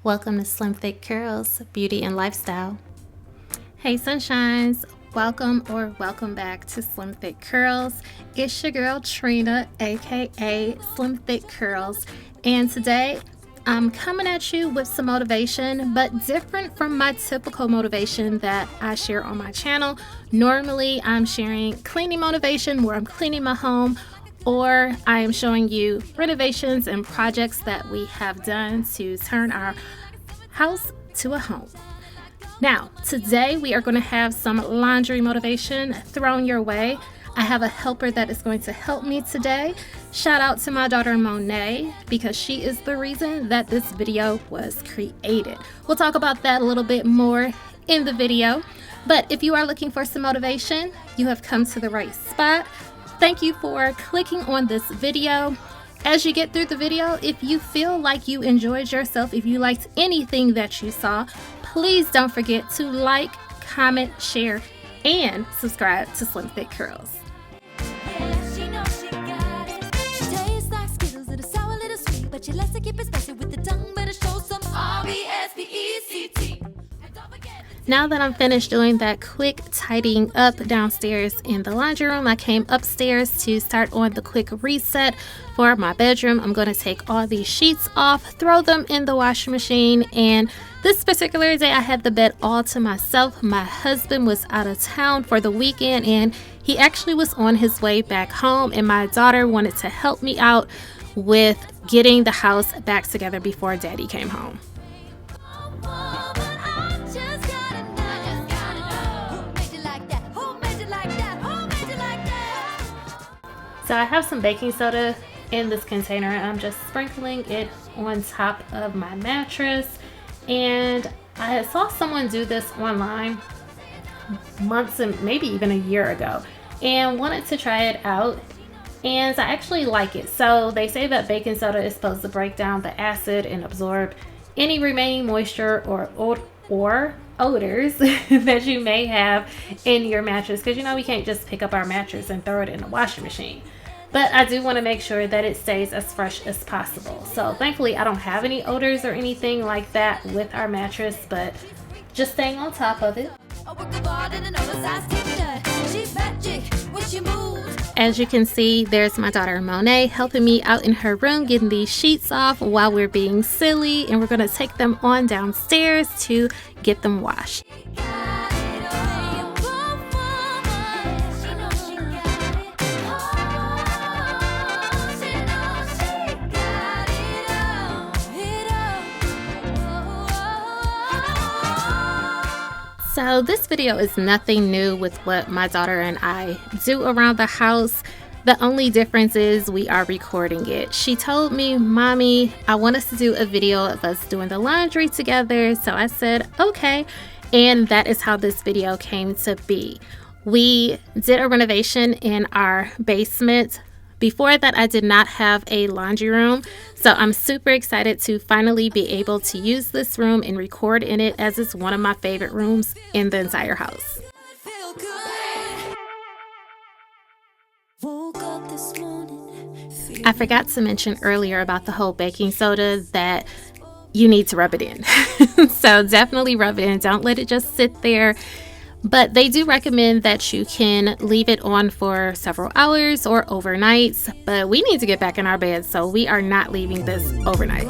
Welcome to Slim Thick Curls, Beauty and Lifestyle. Hey sunshines, welcome back to Slim Thick Curls. It's your girl Trina, aka Slim Thick Curls, and today I'm coming at you with some motivation, but different from my typical motivation that I share on my channel. Normally I'm sharing cleaning motivation where I'm cleaning my home, or I am showing you renovations and projects that we have done to turn our house to a home. Now, today we are going to have some laundry motivation thrown your way. I have a helper that is going to help me today. Shout out to my daughter Monet, because she is the reason that this video was created. We'll talk about that a little bit more in the video. But if you are looking for some motivation, you have come to the right spot. Thank you for clicking on this video. As you get through the video, if you feel like you enjoyed yourself, if you liked anything that you saw, please don't forget to like, comment, share, and subscribe to Slim Thick Curls. Now that I'm finished doing that quick tidying up downstairs in the laundry room, I came upstairs to start on the quick reset for my bedroom. I'm going to take all these sheets off, throw them in the washing machine, and this particular day I had the bed all to myself. My husband was out of town for the weekend and he actually was on his way back home, and my daughter wanted to help me out with getting the house back together before Daddy came home. So I have some baking soda in this container. I'm just sprinkling it on top of my mattress. And I saw someone do this online months and maybe even a year ago and wanted to try it out. And I actually like it. So they say that baking soda is supposed to break down the acid and absorb any remaining moisture or odors that you may have in your mattress, because you know we can't just pick up our mattress and throw it in the washing machine. But I do want to make sure that it stays as fresh as possible. So thankfully I don't have any odors or anything like that with our mattress, but just staying on top of it. As you can see, there's my daughter Monet helping me out in her room getting these sheets off while we're being silly, and we're going to take them on downstairs to get them washed. So this video is nothing new with what my daughter and I do around the house. The only difference is we are recording it. She told me, "Mommy, I want us to do a video of us doing the laundry together." So I said, okay. And that is how this video came to be. We did a renovation in our basement. Before that, I did not have a laundry room, so I'm super excited to finally be able to use this room and record in it, as it's one of my favorite rooms in the entire house. I forgot to mention earlier about the whole baking soda that you need to rub it in. So definitely rub it in. Don't let it just sit there. But they do recommend that you can leave it on for several hours or overnight. But we need to get back in our bed, so we are not leaving this overnight.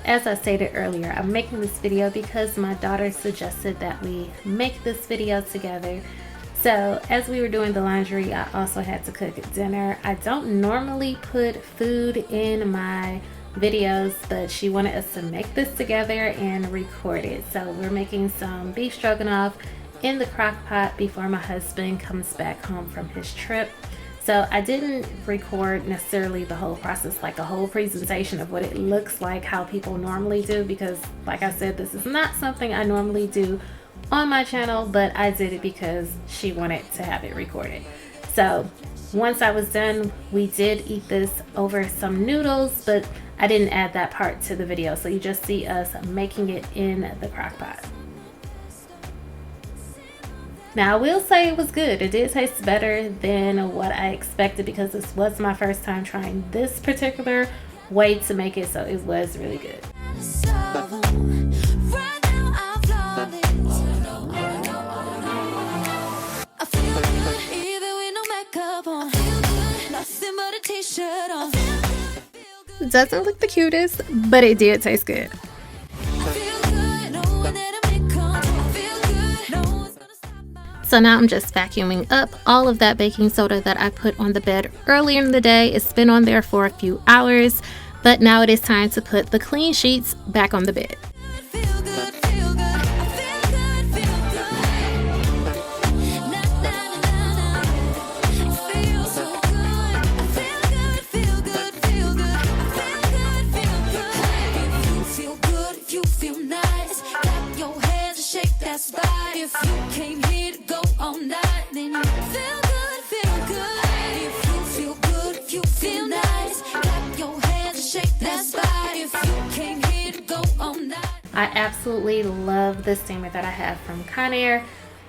As I stated earlier, I'm making this video because my daughter suggested that we make this video together. So as we were doing the laundry, I also had to cook dinner. I don't normally put food in my videos, but she wanted us to make this together and record it. So we're making some beef stroganoff in the crock pot before my husband comes back home from his trip. So I didn't record necessarily the whole process, like a whole presentation of what it looks like, how people normally do, because like I said, this is not something I normally do on my channel, but I did it because she wanted to have it recorded. So once I was done, we did eat this over some noodles, but I didn't add that part to the video. So you just see us making it in the crock pot. Now, I will say it was good. It did taste better than what I expected because this was my first time trying this particular way to make it, so it was really good. It doesn't look the cutest, but it did taste good. So now I'm just vacuuming up all of that baking soda that I put on the bed earlier in the day. It's been on there for a few hours, but now it is time to put the clean sheets back on the bed. If you came here to go all night, then you feel good, feel good. If you feel good, if you feel nice, clap your hands and shake that spot. If you came here to go all night. I absolutely love the steamer that I have from Conair,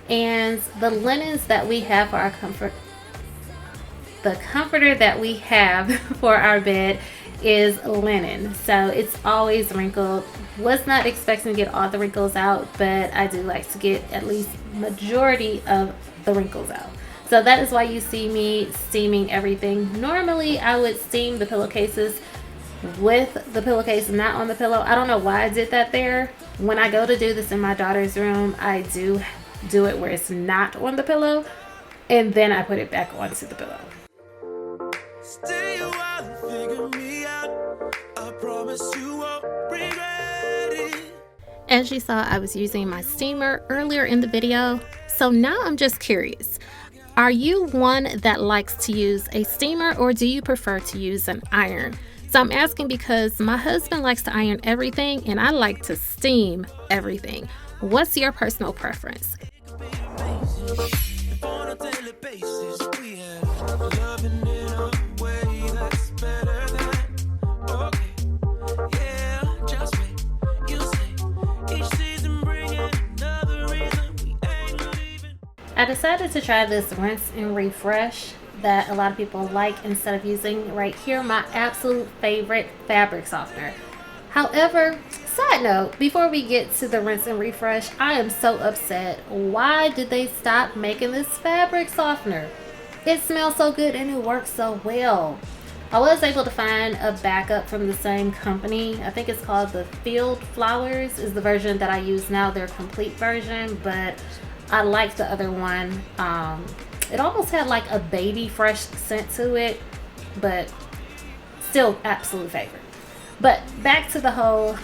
and the linens that we have for our comfort, the comforter that we have for our bed is linen, so it's always wrinkled. Was not expecting to get all the wrinkles out, but I do like to get at least majority of the wrinkles out. So that is why you see me steaming everything. Normally I would steam the pillowcases with the pillowcase not on the pillow. I don't know why I did that there. When I go to do this in my daughter's room, I do it where it's not on the pillow, and then I put it back onto the pillow. Stay a while and figure me out. I promise you won't regret it. As you saw, I was using my steamer earlier in the video. So now I'm just curious. Are you one that likes to use a steamer, or do you prefer to use an iron? So I'm asking because my husband likes to iron everything and I like to steam everything. What's your personal preference? I decided to try this rinse and refresh that a lot of people like instead of using right here my absolute favorite fabric softener. However, side note, before we get to the rinse and refresh, I am so upset. Why did they stop making this fabric softener? It smells so good and it works so well. I was able to find a backup from the same company. I think it's called the Field Flowers is the version that I use now, their complete version, but I like the other one. It almost had like a baby fresh scent to it, but still absolute favorite. But back to the whole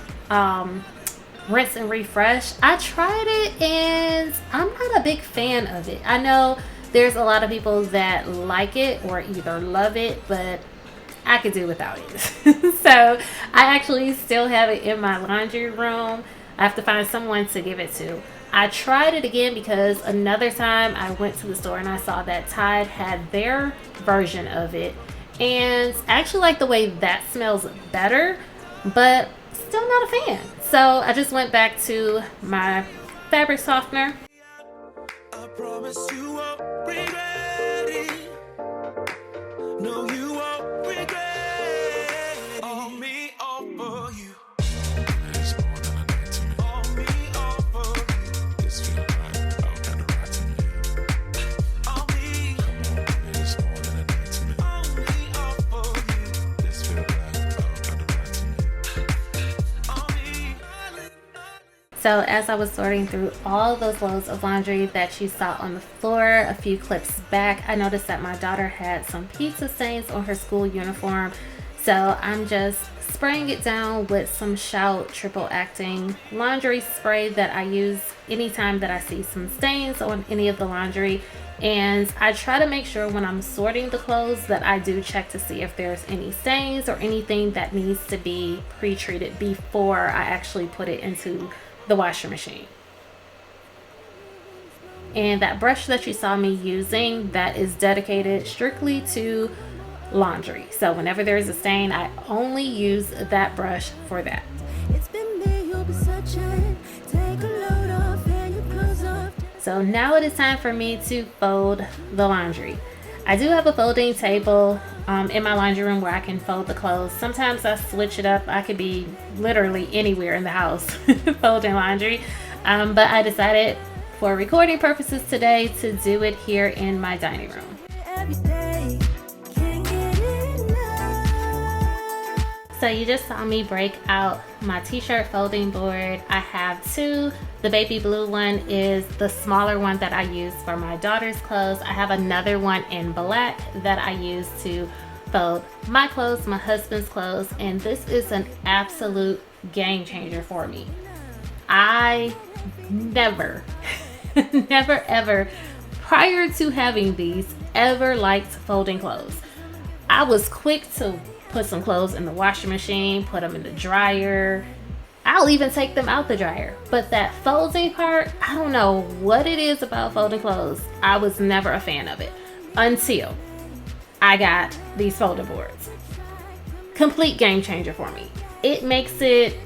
rinse and refresh. I tried it and I'm not a big fan of it. I know there's a lot of people that like it or either love it, but I could do without it. So I actually still have it in my laundry room. I have to find someone to give it to. I tried it again because another time I went to the store and I saw that Tide had their version of it, and I actually like the way that smells better, but still not a fan. So I just went back to my fabric softener. I promise you won't regret it. No, you won't regret it. All me, all for you. So as I was sorting through all those loads of laundry that you saw on the floor a few clips back, I noticed that my daughter had some pizza stains on her school uniform. So I'm just spraying it down with some Shout triple acting laundry spray that I use anytime that I see some stains on any of the laundry. And I try to make sure when I'm sorting the clothes that I do check to see if there's any stains or anything that needs to be pre-treated before I actually put it into the washer machine. And that brush that you saw me using, that is dedicated strictly to laundry. So whenever there's a stain, I only use that brush for that. It's been me, you'll be searching. Take a load off and your clothes off. So now it is time for me to fold the laundry. I do have a folding table in my laundry room where I can fold the clothes. Sometimes I switch it up. I could be literally anywhere in the house folding laundry. But I decided for recording purposes today to do it here in my dining room. Every day, can't get enough. So you just saw me break out my t-shirt folding board. I have two. The baby blue one is the smaller one that I use for my daughter's clothes. I have another one in black that I use to fold my clothes, my husband's clothes, and this is an absolute game changer for me. I never ever prior to having these ever liked folding clothes. I was quick to put some clothes in the washing machine, put them in the dryer. I'll even take them out the dryer. But that folding part, I don't know what it is about folding clothes. I was never a fan of it until I got these folding boards. Complete game changer for me. It makes it,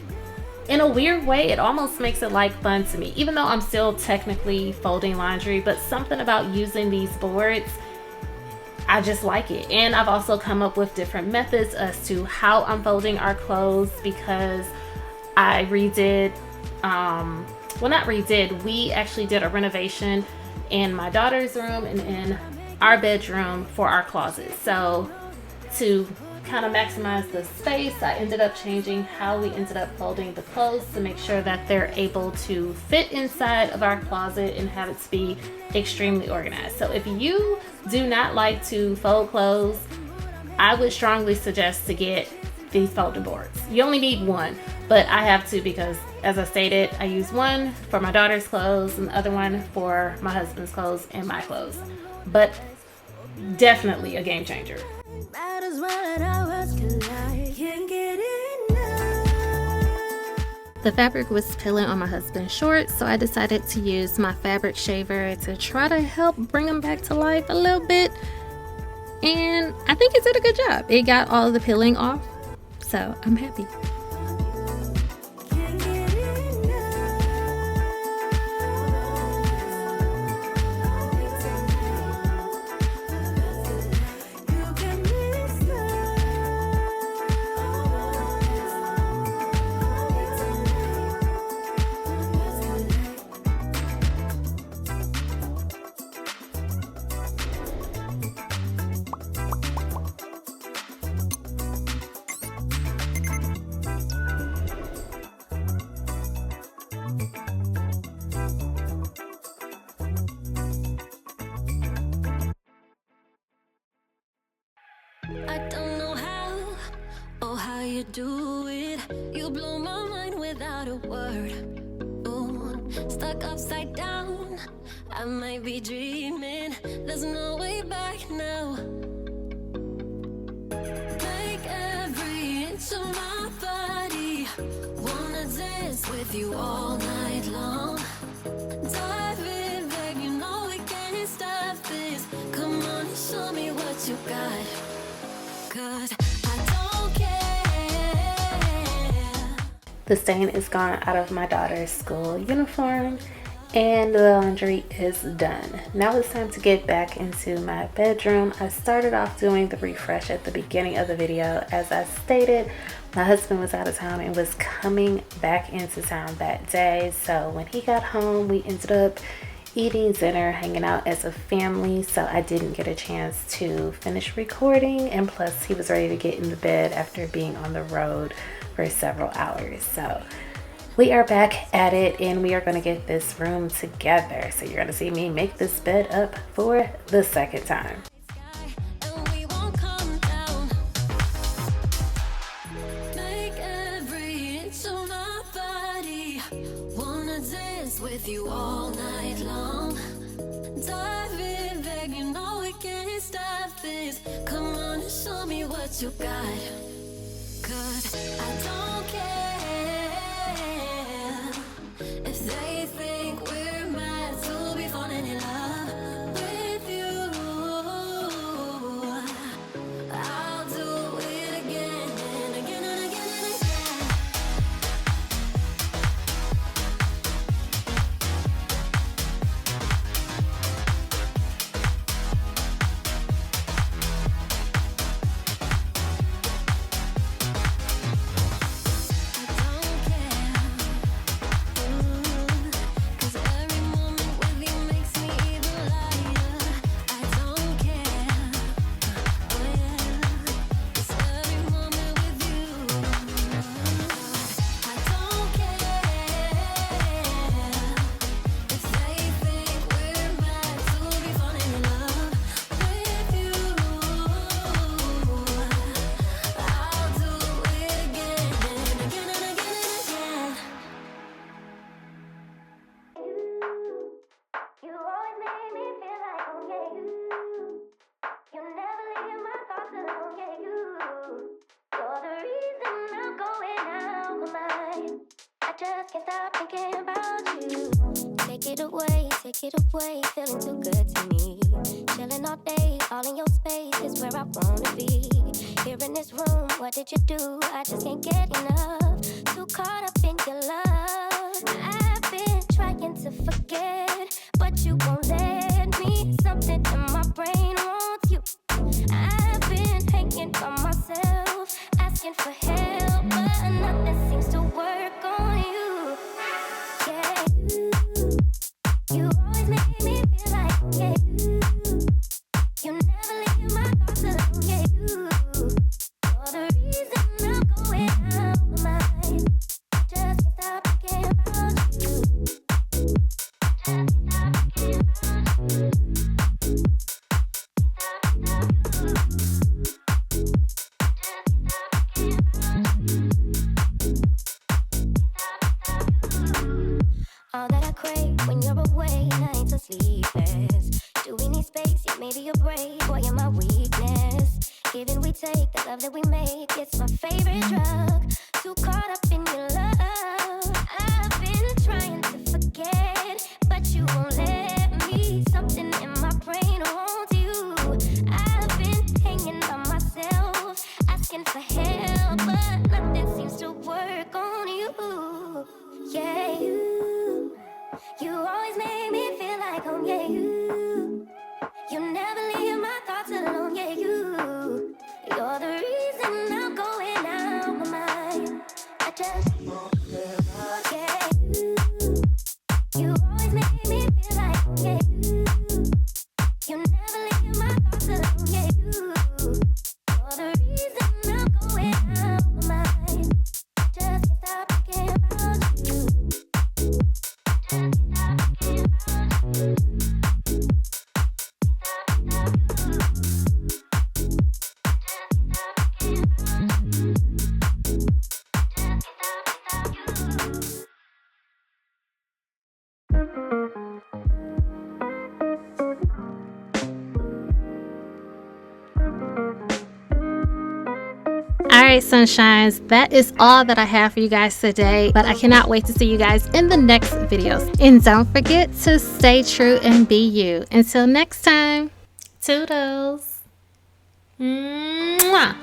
in a weird way, it almost makes it like fun to me, even though I'm still technically folding laundry, but something about using these boards, I just like it. And I've also come up with different methods as to how I'm folding our clothes, because I redid, well, not redid, we actually did a renovation in my daughter's room and in our bedroom for our closet. So to kind of maximize the space, I ended up changing how we ended up folding the clothes to make sure that they're able to fit inside of our closet and have it to be extremely organized. So if you do not like to fold clothes, I would strongly suggest to get these folding boards. You only need one, but I have two because, as I stated, I use one for my daughter's clothes and the other one for my husband's clothes and my clothes. But definitely a game changer. Matters when hours collide. Can't get enough. The fabric was peeling on my husband's shorts, so I decided to use my fabric shaver to try to help bring them back to life a little bit. And I think it did a good job. It got all of the peeling off, so I'm happy. Can't get enough. You can miss I don't know how or how you do it. You blow my mind without a word. Ooh, stuck upside down. I might be dreaming. There's no way back now. Take every inch of my body. Wanna dance with you all night long. Dive in, babe, you know we can't stop this. Come on and show me what you got. 'Cause I don't care. The stain is gone out of my daughter's school uniform and the laundry is done. Now it's time to get back into my bedroom. I started off doing the refresh at the beginning of the video. As I stated, my husband was out of town and was coming back into town that day. So when he got home, we ended up eating dinner, hanging out as a family, so I didn't get a chance to finish recording, and plus he was ready to get in the bed after being on the road for several hours. So we are back at it and we are going to get this room together. So you're going to see me make this bed up for the second time. And we won't come down. Make every inch of my body wanna dance with with you all night long. Dive in, babe, you know we can't stop this. Come on and show me what you got. 'Cause I don't care if they think we're mad to be falling in love with you. I'll do it again and again and again and again. Just can't stop thinking about you. Take it away, feeling too good to me. Chilling all day, all in your space is where I wanna be. Here in this room, what did you do? I just can't get enough. Too caught up in your love. I've been trying to forget, but you won't let me. Something in my brain wants you. I've been hanging by myself, asking for help, but nothing seems to work on you. Yeah, you always make me feel like, yeah, you never leave my thoughts alone, yeah, you're the reason I'm going out of my mind. Just can't stop thinking about you. Just can't stop thinking about you. All that I crave when you're away, nights are sleepless. Do we need space? Yeah, maybe a break. Boy, you're my weakness. Give and we take, the love that we make, it's my favorite drug. Too caught up in your love. I've been trying to forget, but you won't let me. Something in my brain wants you. I've been hanging by myself, asking for help, but nothing seems to work on you. Yeah, you always make me feel like home, yeah, you never leave my thoughts alone, yeah, you're the reason I'm going out my mind. I just, yeah, you always make me feel like home, yeah, you never leave my thoughts alone, yeah, you're the reason I'm going out my mind. I just can't stop thinking about you. Alright, sunshines, that is all that I have for you guys today, but I cannot wait to see you guys in the next videos. And don't forget to stay true and be you. Until next time, toodles. Mwah.